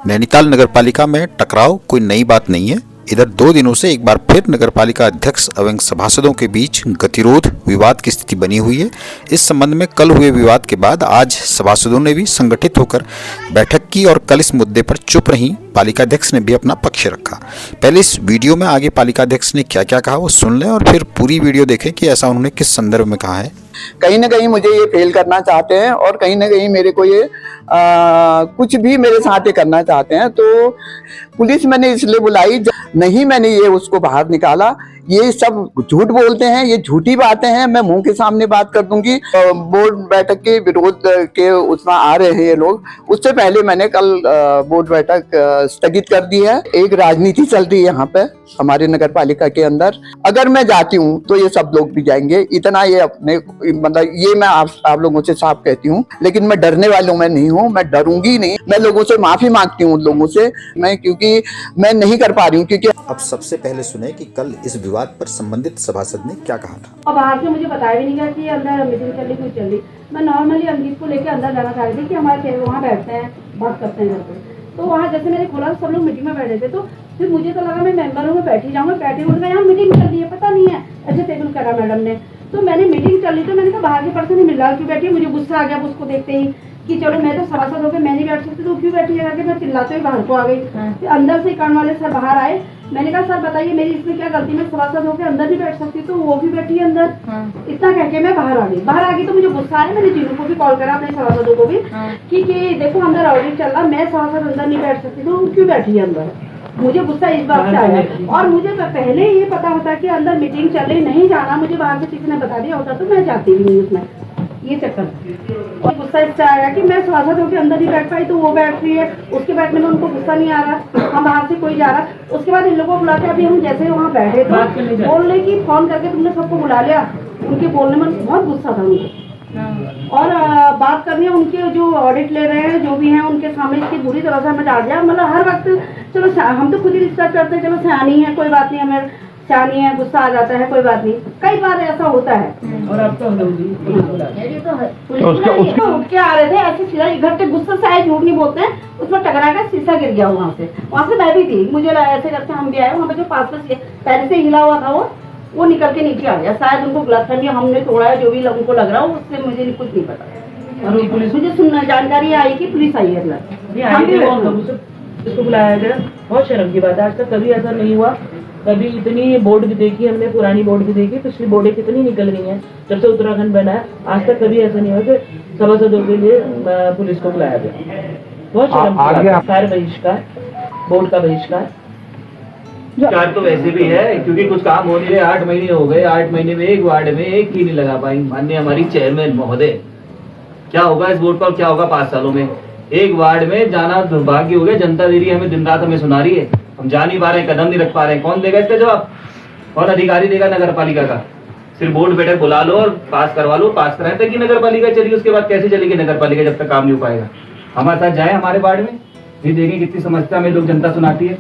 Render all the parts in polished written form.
नैनीताल नगरपालिका में टकराव कोई नई बात नहीं है। इधर 2 दिनों से एक बार फिर नगरपालिका अध्यक्ष एवं सभासदों के बीच गतिरोध विवाद की स्थिति बनी हुई है। इस संबंध में कल हुए विवाद के बाद आज सभासदों ने भी संगठित होकर बैठक की और कल इस मुद्दे पर चुप रही पालिका अध्यक्ष ने भी अपना पक्ष रखा। पहले इस वीडियो में आगे पालिका अध्यक्ष ने क्या क्या कहा वो सुन लें और फिर पूरी वीडियो देखें कि ऐसा उन्होंने किस संदर्भ में कहा है। कहीं ना कहीं मुझे ये फेल करना चाहते हैं और कहीं ना कहीं मेरे को ये कुछ भी मेरे साथ ये करना चाहते हैं। तो पुलिस मैंने इसलिए बुलाई, नहीं मैंने ये उसको बाहर निकाला। ये सब झूठ बोलते हैं, ये झूठी बातें हैं। मैं मुंह के सामने बात कर दूंगी। बोर्ड बैठक के विरोध के उसमें आ रहे हैं ये लोग। उससे पहले मैंने कल बोर्ड बैठक स्थगित कर दी है। एक राजनीति चल रही है यहाँ पे हमारे नगर पालिका के अंदर। अगर मैं जाती हूँ तो ये सब लोग भी जाएंगे, इतना ये अपने मतलब ये मैं आप लोगों से साफ कहती हूँ। लेकिन मैं डरने वालों में नहीं हूँ, मैं डरूंगी नहीं। मैं लोगों से माफी मांगती हूँ उन लोगों से, मैं क्योंकि मैं नहीं कर पा रही हूँ। क्योंकि अब सबसे पहले सुने कि कल इस विवाद पर संबंधित सभासद ने क्या कहा था। और बाहर से मुझे बताया भी नहीं गया कि अंदर मीटिंग चल रही, कुछ चल रही। मैं नॉर्मली अंकित को लेकर अंदर जाना चाह रही थी कि हमारे वहाँ बैठते हैं, बात करते हैं घर पे। तो वहाँ जैसे मैंने खोला सब लोग मीटिंग में बैठे थे। तो फिर मुझे तो लगा मैं मेंबरों में बैठी जाऊँगा, बैठी उनका यहाँ मीटिंग चल रही है, पता नहीं है, ऐसे टेबल करा मैडम ने। तो मैंने मीटिंग चल रही, तो मैंने कहा बाहर के पर्सन ही मिल रहा क्यों बैठी। मुझे गुस्सा आ गया उसको देखते ही कि चलो मैं तो सभासद होकर मैं नहीं बैठ सकती, तो क्यों बैठी है करके मैं चिल्लाते हुए बाहर को आ गई। फिर अंदर से काम वाले सर बाहर आए। मैंने कहा सर बताइए मेरी इसमें क्या गलती, मैं सभासद होकर अंदर नहीं बैठ सकती, तो वो भी बैठी है अंदर। इतना कह के मैं बाहर आ गई। तो मुझे गुस्सा आया। मैंने जीनू को भी कॉल करा, अपने सभासदों को भी, कि देखो अंदर ऑडिट चल रहा, मैं सभासद अंदर नहीं बैठ सकती, तो क्यों बैठी है अंदर। मुझे गुस्सा इस बात से आया। और मुझे पहले ये पता होता कि अंदर मीटिंग चल रही, नहीं जाना, मुझे बाहर से किसी ने बता दिया होता तो मैं जाती भी नहीं उसमें। ये चक्कर और गुस्सा इससे आया कि मैं सभासद होकर अंदर नहीं बैठ पाई, तो वो बैठ रही है। उसके बैठने में उनको गुस्सा नहीं आ रहा, हम बाहर से कोई जा रहा। उसके बाद इन लोगों को बुला के अभी हम जैसे वहाँ बैठे थे बोल रहे कि फोन करके तुमने सबको बुला लिया। उनके बोलने में बहुत गुस्सा था उनको। और बात कर रही है उनके जो ऑडिट ले रहे हैं जो भी हैं उनके सामने इसकी बुरी तरह से हमें डाल दिया। मतलब हर वक्त चलो हम तो खुद ही रिसर्च करते हैं, चलो सयानी है कोई बात नहीं, हमें सयानी है, गुस्सा आ जाता है कोई बात नहीं, कई बार ऐसा होता है। और आपका उठ के आ रहे थे ऐसे सीधा घर के गुस्से से आए, झूठ नहीं बोलते हैं, उसमें टकरा का शीशा गिर गया वहाँ से मैं भी थी। मुझे ऐसे करके हम भी आए, वहाँ पे जो पास में पहले से हिला हुआ था वो निकल के नीचे आ गया। शायद उनको गलतफहमी हमने तोड़ा है, जो भी उनको लग रहा हो, उससे मुझे कुछ नहीं पता। और पुलिस मुझे सुनना जानकारी आई कि पुलिस आई है। इसको बुलाया गया, बहुत शर्म की बात है। आज तक कभी ऐसा नहीं हुआ। कभी इतनी बोर्ड भी देखी हमने, पुरानी बोर्ड भी देखी, पिछली बोर्डें कितनी निकल रही हैं जब से उत्तराखंड बना है। आज तक कभी ऐसा नहीं हुआ कि सभासदों के लिए पुलिस को बुलाया गया। बहुत शर्म की बात है। बहिष्कार, बोर्ड का बहिष्कार तो वैसे भी है क्योंकि कुछ काम हो नहीं रहे। 8 महीने हो गए, 8 महीने में एक वार्ड में एक ही नहीं लगा पाई। माननीय हमारी चेयरमैन महोदय, क्या होगा इस बोर्ड का और क्या होगा 5 सालों में। एक वार्ड में जाना दुर्भाग्य हो गया। जनता दे रही है हमें, दिन रात हमें सुना रही है, हम जा नहीं पा रहे हैं, कदम नहीं रख पा रहे हैं। कौन देगा इसका जवाब? कौन अधिकारी देगा नगर पालिका का? सिर्फ बोर्ड बैठक बुला लो और पास करवा लो, पास कराए तक नगर पालिका चली। उसके बाद कैसे चलेगी नगर पालिका जब तक काम नहीं हो पाएगा। हमारे साथ जाए हमारे वार्ड में, ये देखें कितनी समस्या में लोग जनता सुनाती है।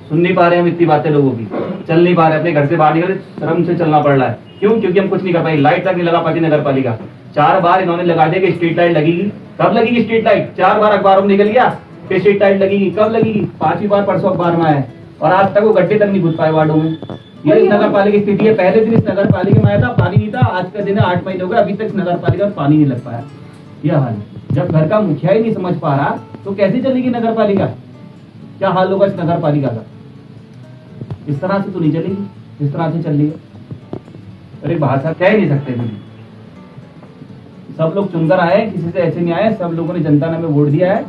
सुन नहीं पा रहे हम इतनी बातें लोगों की, चल नहीं पा रहे, अपने घर से बाहर निकले शर्म से चलना पड़ रहा है। क्यों? क्योंकि हम कुछ नहीं कर पाए। लाइट तक नहीं लगा पाती नगर पालिका। 4 बार इन्होंने लगा दिया कि स्ट्रीट लाइट लगेगी। कब लगेगी स्ट्रीट लाइट? 4 बार अखबारों में निकल गया कि स्ट्रीट लाइट लगेगी। कब लगेगी? 5वीं बार परसों अखबार में आया और आज तक वो गड्ढे तक नहीं घुस पाए वार्डों में। ये नगर पालिका की स्थिति है। पहले दिन इस नगर पालिका में आया था, पानी नहीं था। आज का दिन है, 8 महीने हो गए, अभी तक नगर पालिका में पानी नहीं लग पाया। यह हाल है। जब घर का मुखिया ही नहीं समझ पा रहा तो कैसे चलेगी नगर पालिका? क्या हाल होगा इस नगर पालिका का? इस तरह से तो नहीं चलेगी, इस तरह से चल रही है। अरे भाषा कह नहीं सकते थे। सब लोग चुनकर आए, किसी से ऐसे नहीं आए। सब लोगों ने, जनता ने हमें वोट दिया है।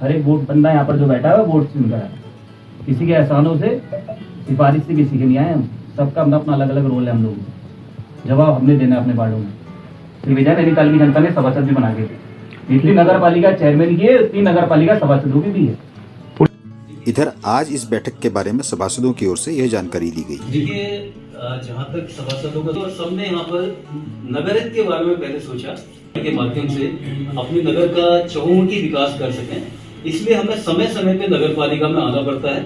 हर एक वोट बंदा यहाँ पर जो बैठा है वोट चुनकर आया। किसी के एहसानों से, सिफारिश से किसी के नहीं आए हम। सबका अपना अपना अलग अलग रोल है। हम लोगों को जवाब हमने देना है अपने वार्डों में। विजय नैनीताल की जनता ने सभासद भी बना के दी। इतनी नगर पालिका चेयरमैन की है, उतनी नगर पालिका सभासदों की भी है। इधर आज इस बैठक के बारे में सभासदों की ओर से यह जानकारी दी गई। देखिए, जहाँ तक सभासदों का, तो सबने यहाँ पर नगर हित के बारे में पहले सोचा के माध्यम से अपने नगर का चहुमुखी विकास कर सकें। इसलिए हमें समय समय पे नगर पालिका में आना पड़ता है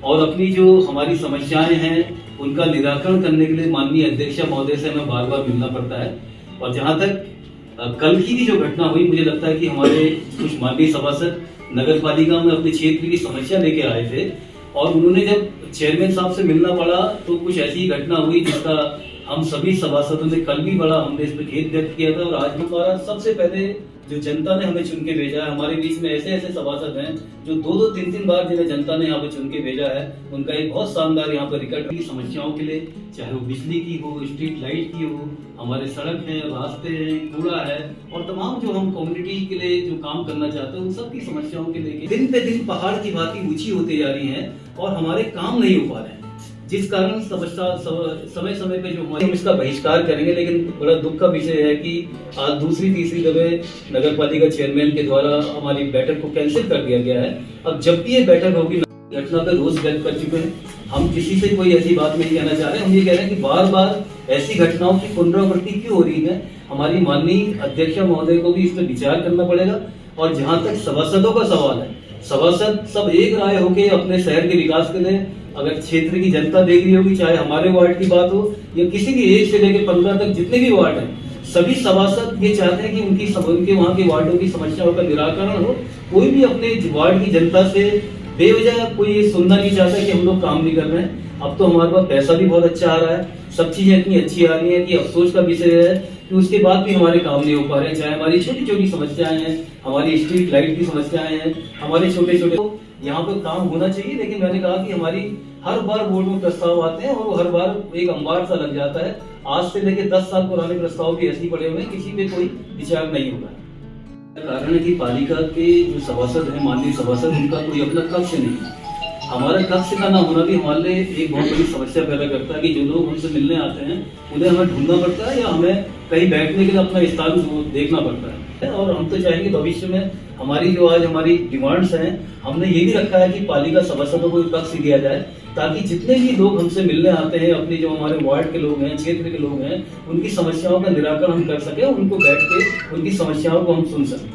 और अपनी जो हमारी समस्याएं हैं उनका निराकरण करने के लिए माननीय अध्यक्षा महोदय से हमें बार बार मिलना पड़ता है। और जहाँ तक कल की भी जो घटना हुई, मुझे लगता है कि हमारे कुछ माननीय सभासद नगर पालिका में अपने क्षेत्र की समस्या लेके आए थे और उन्होंने जब चेयरमैन साहब से मिलना पड़ा तो कुछ ऐसी घटना हुई जिसका हम सभी सभासदों ने कल भी बड़ा हमने इस पर खेद व्यक्त किया था। और आज हमारा सबसे पहले जो जनता ने हमें चुन के भेजा है, हमारे बीच में ऐसे ऐसे सभासद हैं जो 2-2, 3-3 बार जिन्हें जनता ने यहाँ पे चुन के भेजा है, उनका एक बहुत शानदार यहाँ पर रिकॉर्ड की समस्याओं के लिए, चाहे वो बिजली की हो, स्ट्रीट लाइट की हो, हमारे सड़क है, रास्ते हैं, कूड़ा है और तमाम जो हम कम्युनिटी के लिए जो काम करना चाहते हैं उन सब की समस्याओं के लेके दिन पे दिन पहाड़ की भांति ऊंची होती जा रही है और हमारे काम नहीं हो पा रहे हैं, जिस कारण समय समय पे जो हम इसका बहिष्कार करेंगे। लेकिन बड़ा दुख का विषय है कि आज दूसरी तीसरी दफे नगर पालिका चेयरमैन के द्वारा हमारी बैठक को कैंसिल कर दिया गया है। अब जब भी ये बैठक होगी, घटना पे रोज व्यक्त कर चुके हैं, हम किसी से कोई ऐसी बात नहीं कहना चाह रहे। हम ये कह रहे हैं कि बार बार ऐसी घटनाओं की पुनरावृत्ति क्यों हो रही है। हमारी माननीय अध्यक्ष महोदय को भी इस पर विचार करना पड़ेगा। और जहां तक सभासदों का सवाल है, सभासद सब एक राय होके अपने शहर के विकास के लिए, अगर क्षेत्र की जनता देख रही होगी, चाहे हमारे वार्ड की बात हो या किसी भी 1 से लेकर 15 तक जितने भी वार्ड हैं, सभी सभासद ये चाहते हैं कि उनके वहाँ के वार्डों की समस्याओं का निराकरण हो। कोई भी अपने वार्ड की जनता से बेवजह कोई ये सुनना नहीं चाहता कि हम लोग काम नहीं कर रहे हैं। अब तो हमारे पास पैसा भी बहुत अच्छा आ रहा है, सब चीजें इतनी अच्छी आ रही है कि अफसोस का विषय है कि उसके बाद भी हमारे काम नहीं हो पा रहे हैं। चाहे हमारी छोटी छोटी समस्याएं हैं, हमारी स्ट्रीट लाइट की समस्याएं हैं, हमारे छोटे छोटे यहाँ पे काम होना चाहिए। लेकिन मैंने कहा कि हमारी हर बार बोर्ड में प्रस्ताव आते हैं और वो हर बार एक अंबार सा लग जाता है। आज से लेकर 10 साल पुराने प्रस्ताव भी ऐसे ही पड़े हुए हैं, किसी पे कोई विचार नहीं होगा। कारण है कि पालिका के जो सभासद हैं, माननीय सभासद, उनका कोई अपना कक्ष नहीं है। हमारा कक्ष का ना होना भी हमारे लिए एक बहुत बड़ी समस्या पैदा करता है कि जो लोग हमसे मिलने आते हैं उन्हें हमें ढूंढना पड़ता है या हमें कहीं बैठने के लिए अपना स्थान देखना पड़ता है। और हम तो चाहेंगे भविष्य में हमारी जो आज हमारी डिमांड्स हैं, हमने ये भी रखा है कि पालिका सभासदों को कक्ष दिया जाए ताकि जितने भी लोग हमसे मिलने आते हैं, अपने जो हमारे वार्ड के लोग हैं, क्षेत्र के लोग हैं, उनकी समस्याओं का निराकरण हम कर सकें, उनको बैठ के उनकी समस्याओं को हम सुन सकें।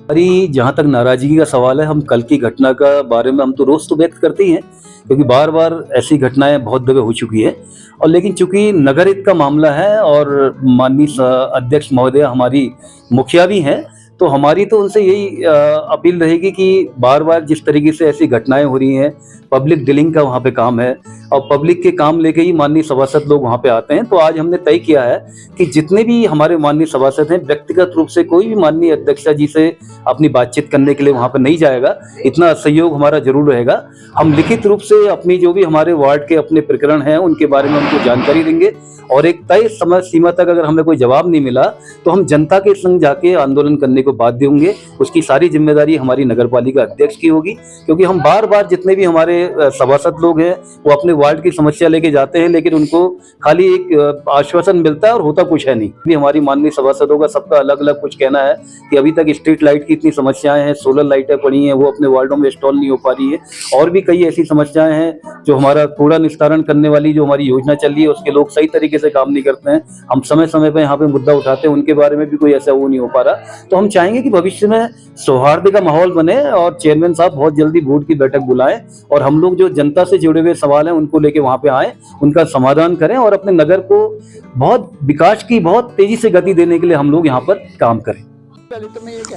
हमारी जहाँ तक नाराजगी का सवाल है, हम कल की घटना का बारे में हम तो रोज तो व्यक्त करते ही हैं, क्योंकि बार बार ऐसी घटनाएं बहुत जगह हो चुकी है। और लेकिन चूंकि नगर हित का मामला है और माननीय अध्यक्ष महोदय हमारी मुखिया भी हैं, तो हमारी तो उनसे यही अपील रहेगी कि बार बार जिस तरीके से ऐसी घटनाएं हो रही हैं, पब्लिक डीलिंग का वहाँ पे काम है और पब्लिक के काम लेके ही माननीय सभासद लोग वहाँ पे आते हैं। तो आज हमने तय किया है कि जितने भी हमारे माननीय सभासद हैं, व्यक्तिगत रूप से कोई भी माननीय अध्यक्षा जी से अपनी बातचीत करने के लिए वहाँ पे नहीं जाएगा। इतना सहयोग हमारा जरूर रहेगा। हम लिखित रूप से अपनी जो भी हमारे वार्ड के अपने प्रकरण हैं उनके बारे में उनको जानकारी देंगे और एक तय समय सीमा तक अगर हमें कोई जवाब नहीं मिला तो हम जनता के संग जाके आंदोलन करने को बाध्य होंगे। उसकी सारी जिम्मेदारी हमारी नगरपालिका अध्यक्ष की होगी, क्योंकि हम बार बार जितने भी हमारे सभासद लोग हैं वो अपने वार्ड की समस्या लेके जाते हैं, लेकिन उनको खाली एक आश्वासन मिलता है और होता कुछ है नहीं। भी हमारी माननीय सभासदों का सबका अलग अलग कुछ कहना है कि अभी तक स्ट्रीट लाइट की इतनी समस्याएं हैं, सोलर लाइटें पड़ी हैं, वो अपने वार्डों में इंस्टॉल नहीं हो पा रही है, और भी कई ऐसी समस्याएं हैं जो हमारा कूड़ा निस्तारण करने वाली जो हमारी योजना चल रही है उसके लोग सही तरीके से काम नहीं करते हैं। हम समय समय पर यहाँ पे मुद्दा उठाते हैं, उनके बारे में भी कोई ऐसा वो नहीं हो पा रहा। तो हम चाहेंगे कि भविष्य में सौहार्द का माहौल बने और चेयरमैन साहब बहुत जल्दी बोर्ड की बैठक बुलाएं और हम लोग जो जनता से जुड़े हुए सवाल हैं उनको लेके वहां पे आए, उनका समाधान करें और अपने नगर को बहुत विकास की बहुत तेजी से गति देने के लिए हम लोग यहाँ पर काम करें।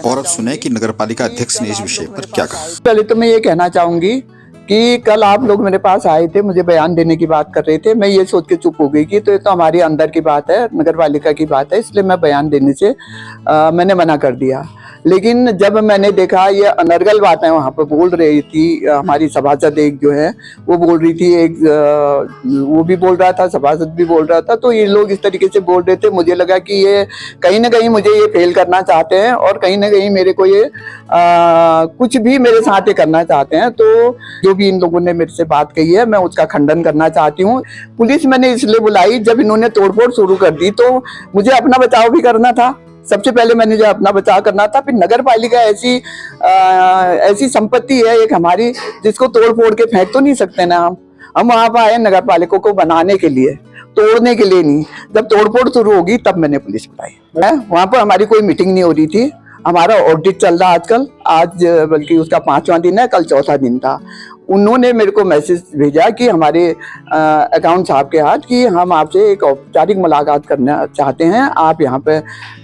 और अब सुने कि नगरपालिका अध्यक्ष ने इस विषय पर क्या कहा। पहले तो मैं ये कहना चाहूंगी कि कल आप लोग मेरे पास आए थे, मुझे बयान देने की बात कर रहे थे, मैं ये सोच के चुप हो गई कि तो ये तो हमारे अंदर की बात है, नगरपालिका की बात है, इसलिए मैं बयान देने से मैंने मना कर दिया। लेकिन जब मैंने देखा ये अनर्गल बातें वहाँ पर बोल रही थी, हमारी सभासद एक जो है वो बोल रही थी, एक वो भी बोल रहा था, सभासद भी बोल रहा था, तो ये लोग इस तरीके से बोल रहे थे, मुझे लगा कि ये कहीं ना कहीं मुझे ये फेल करना चाहते हैं और कहीं ना कहीं मेरे को ये कुछ भी मेरे साथ ये करना चाहते हैं। तो जो भी इन लोगों ने मेरे से बात कही है मैं उसका खंडन करना चाहती हूँ। पुलिस मैंने इसलिए बुलाई, जब इन्होंने तोड़फोड़ शुरू कर दी तो मुझे अपना बचाव भी करना था। सबसे पहले मैंने जो अपना बचाव करना था, फिर नगर पालिका ऐसी संपत्ति है एक हमारी, जिसको तोड़ फोड़ के फेंक तो नहीं सकते ना। हम वहां पर आए नगर पालिका को बनाने के लिए, तोड़ने के लिए नहीं। जब तोड़फोड़ शुरू होगी तब मैंने पुलिस बुलाई। वहां पर हमारी कोई मीटिंग नहीं हो रही थी, हमारा ऑडिट चल रहा आजकल, आज बल्कि उसका 5वां दिन है, कल 4था दिन था। उन्होंने मेरे को मैसेज भेजा कि हमारे अकाउंट साहब के हाथ कि हम आपसे एक औपचारिक मुलाकात करना चाहते हैं, आप यहाँ पे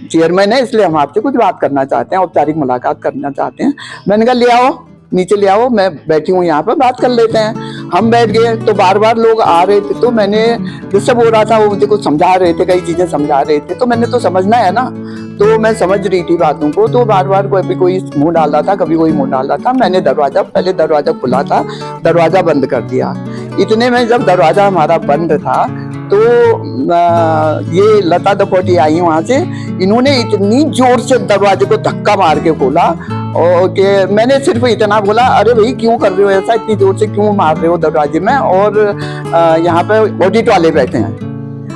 चेयरमैन है इसलिए हम आपसे कुछ बात करना चाहते हैं, औपचारिक मुलाकात करना चाहते हैं। मैंने कहा ले आओ, नीचे ले आओ, मैं बैठी हूँ यहाँ पे, बात कर लेते हैं। हम बैठ गए तो बार बार लोग आ रहे थे, तो मैंने डिस्टर्ब हो रहा था, वो मुझे कुछ समझा रहे थे, कई चीजें समझा रहे थे, तो मैंने तो समझना है ना, तो मैं समझ रही थी बातों को। तो बार बार कभी कोई मुंह डाल रहा था, कभी कोई मुंह डाल रहा था। मैंने पहले दरवाजा खुला था, दरवाजा बंद कर दिया। इतने में जब दरवाजा हमारा बंद था तो ये लता दपोटी आई वहां से, इन्होंने इतनी जोर से दरवाजे को धक्का मार के खोला और कि मैंने सिर्फ इतना बोला, अरे भाई क्यों कर रहे हो ऐसा, इतनी जोर से क्यों मार रहे हो दरवाजे में, और यहाँ पे ऑडिट वाले बैठे हैं।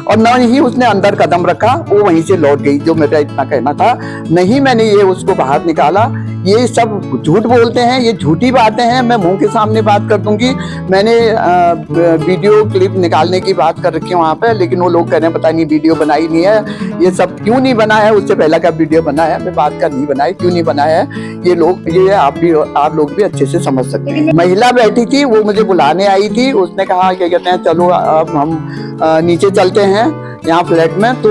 और न ही उसने अंदर कदम रखा, वो वहीं से लौट गई, जो मेरा इतना कहना था। नहीं मैंने ये उसको बाहर निकाला, ये सब झूठ बोलते हैं, ये झूठी बातें हैं, मैं मुंह के सामने बात कर दूंगी। मैंने वीडियो क्लिप निकालने की बात कर रखी है वहाँ पे, लेकिन वो लोग कह रहे हैं पता नहीं वीडियो बनाई नहीं है, ये सब क्यों नहीं बना है, उससे पहले का वीडियो बना है, मैं बात का नहीं बनाई, क्यों नहीं बनाया है ये लोग, ये आप लोग भी अच्छे से समझ सकते हैं। महिला बैठी थी, वो मुझे बुलाने आई थी, उसने कहा क्या कहते हैं चलो अब हम नीचे चलते हैं यहाँ फ्लैट में। तो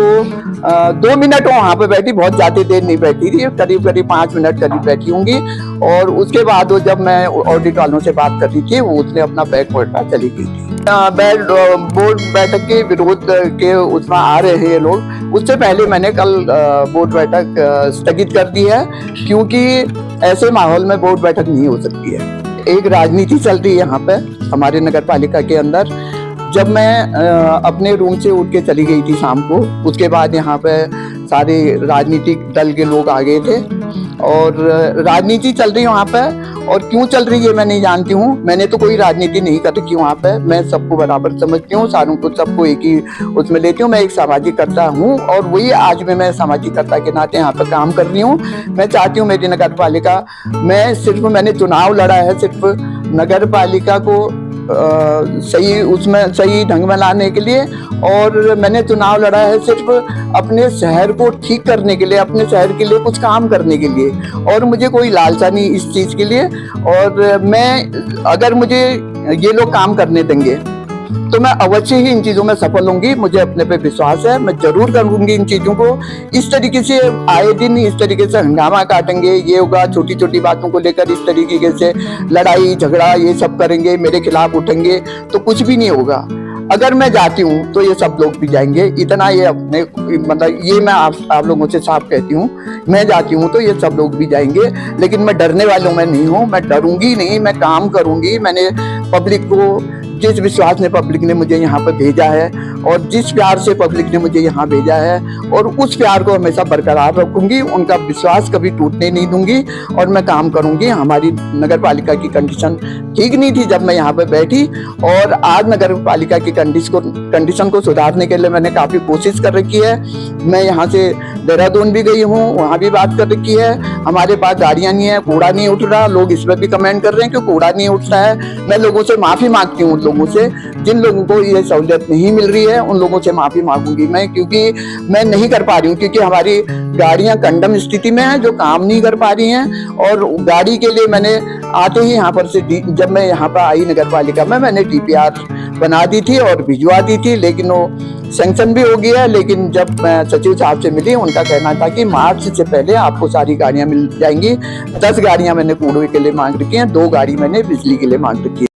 2 मिनट वहाँ पे बैठी, बहुत ज्यादा देर नहीं बैठी थी, करीब 5 मिनट करीब बैठी होंगी। और उसके बाद वो जब मैं ऑडिट वालों से बात कर रही थी, वो उसने अपना बैग पलटा चली गई थी। बोर्ड बैठक के विरोध के उसमें आ रहे हैं ये लोग, उससे पहले मैंने कल बोर्ड बैठक स्थगित कर दी है, क्योंकि ऐसे माहौल में बोर्ड बैठक नहीं हो सकती है। एक राजनीति चल रही है यहाँ पे हमारे नगर पालिका के अंदर। जब मैं अपने रूम से उठ के चली गई थी शाम को, उसके बाद यहाँ पे सारे राजनीतिक दल के लोग आ गए थे और राजनीति चल रही है वहाँ पे। और क्यों चल रही है मैं नहीं जानती हूँ, मैंने तो कोई राजनीति नहीं कर रखी वहाँ पे, मैं सबको बराबर समझती हूँ, सारों को सबको एक ही उसमें लेती हूँ। मैं एक सामाजिक कर्ता हूँ और वही आज में मैं सामाजिक कर्ता के नाते यहाँ पे काम कर रही हूँ। मैं चाहती हूँ मेरी नगर पालिका, मैंने चुनाव लड़ा है सिर्फ नगर पालिका को सही ढंग में लाने के लिए, और मैंने चुनाव लड़ा है सिर्फ अपने शहर को ठीक करने के लिए, अपने शहर के लिए कुछ काम करने के लिए, और मुझे कोई लालसा नहीं इस चीज के लिए। और मैं अगर मुझे ये लोग काम करने देंगे तो मैं अवश्य ही इन चीजों में सफल होंगी, मुझे अपने पे विश्वास है, मैं जरूर करूंगी इन चीजों को। इस तरीके से आए दिन इस तरीके से हंगामा काटेंगे, ये होगा, छोटी छोटी बातों को लेकर इस तरीके से लड़ाई झगड़ा ये सब करेंगे, मेरे खिलाफ उठेंगे, तो कुछ भी नहीं होगा। अगर मैं जाती हूँ तो ये सब लोग भी जाएंगे, इतना ये अपने मतलब ये मैं आप लोगों से साफ कहती हूँ, मैं जाती हूँ तो ये सब लोग भी जाएंगे। लेकिन मैं डरने वालों में नहीं हूँ, मैं डरूंगी नहीं, मैं काम करूंगी। मैंने पब्लिक को, जिस विश्वास ने पब्लिक ने मुझे यहाँ पर भेजा है और जिस प्यार से पब्लिक ने मुझे यहाँ भेजा है, और उस प्यार को हमेशा बरकरार रखूंगी, उनका विश्वास कभी टूटने नहीं दूंगी और मैं काम करूंगी। हमारी नगर पालिका की कंडीशन ठीक नहीं थी जब मैं यहाँ पे बैठी, और आज नगर पालिका की कंडीशन को सुधारने के लिए मैंने काफी कोशिश कर रखी है। मैं यहाँ से देहरादून भी गई हूँ, वहाँ भी बात कर रखी है। हमारे पास गाड़ियाँ नहीं है, कूड़ा नहीं उठ रहा, लोग इस पर भी कमेंट कर रहे हैं कि कूड़ा नहीं उठ रहा है। मैं लोगों से माफी मांगती हूँ, लोगों से जिन लोगों को ये सहूलियत नहीं मिल रही है उन लोगों से माफी मांगूंगी मैं, क्योंकि मैं नहीं कर पा रही हूँ, क्योंकि हमारी गाड़ियां कंडम स्थिति में है, जो काम नहीं कर पा रही हैं। और गाड़ी के लिए मैंने आते ही यहाँ पर से, जब मैं यहाँ पर आई नगर पालिका में, मैंने DPR बना दी थी और भिजवा दी थी, लेकिन वो सैंक्शन भी हो गया। लेकिन जब मैं सचिव साहब से मिली, उनका कहना था कि मार्च से पहले आपको सारी गाड़ियां मिल जाएंगी। 10 गाड़ियां मैंने कूड़े के लिए मांग रखी हैं, 2 गाड़ी मैंने बिजली के लिए मांग रखी है।